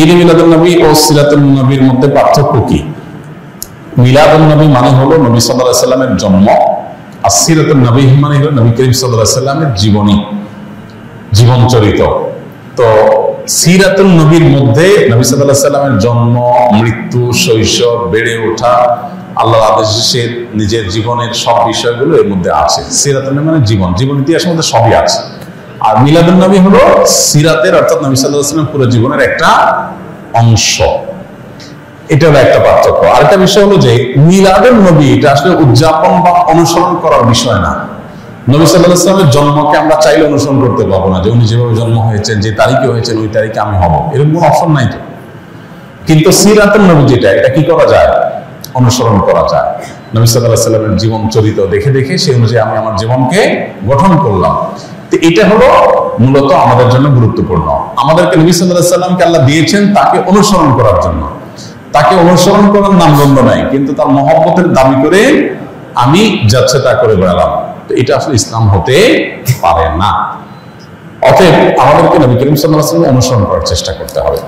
ঈদ মিলাদুন নবী ও সিরাতুন নবীর মধ্যে পার্থক্য কি? মিলাদুন নবী মানে হলো নবী সাল্লাল্লাহু আলাইহি সাল্লামের জন্ম, আর সিরাতুন নবী মানে হলো নবী করিম সাল্লাল্লাহু আলাইহি সাল্লামের জীবনী, জীবন চরিত। তো সিরাতুন নবীর মধ্যে নবী সাল্লাল্লাহু আলাইহি সাল্লামের জন্ম, মৃত্যু, শৈশব, বেড়ে ওঠা, আল্লাহর আদেশে নিজের জীবনের সব বিষয়গুলো এর মধ্যে আছে। সিরাতুন নবী মানে জীবন, জীবন ইতিহাসের মধ্যে সবই আছে। আর মিলাদুন নবী হলো সিরাতের অর্থাৎ নবী সাল্লাল্লাহু আলাইহি ওয়াসাল্লাম পুরো জীবনের একটা অংশ। এটা হলো একটা পার্থক্য। আরেকটা বিষয় হলো যে মিলাদুন নবী এটা আসলে উদযাপন বা অনুসরণ করার বিষয় না। নবী সাল্লাল্লাহু আলাইহি ওয়াসাল্লামের জন্মকে আমরা চাইলে অনুসরণ করতে পারবো না, যে উনি যেভাবে জন্ম হয়েছেন, যে তারিখে হয়েছেন, ওই তারিখে আমি হব, এরকম কোনো অপশন নাই তো। কিন্তু সিরাতুন নবী যেটা, এটা কি করা যায়? অনুসরণ করা যায়। নবী সাল্লাল্লাহু আলাইহি ওয়াসাল্লামের জীবন চরিত দেখে দেখে সেই অনুযায়ী আমি আমার জীবনকে গঠন করলাম। তো এটা হলো মূলত আমাদের জন্য গুরুত্বপূর্ণ। আমাদেরকে নবী সাল্লাল্লাহু আলাইহি ওয়াসাল্লামকে আল্লাহ দিয়েছেন তাকে অনুসরণ করার জন্য। তাকে অনুসরণ করার নামগন্ধ নাই, কিন্তু তার মহব্বতের দাবি করে আমি যাচ্ছে তা করে বেড়ালাম, তো এটা আসলে ইসলাম হতে পারে না। অতএব আমাদেরকে নবী করিম সাল্লাল্লাহু আলাইহি ওয়াসাল্লাম অনুসরণ করার চেষ্টা করতে হবে।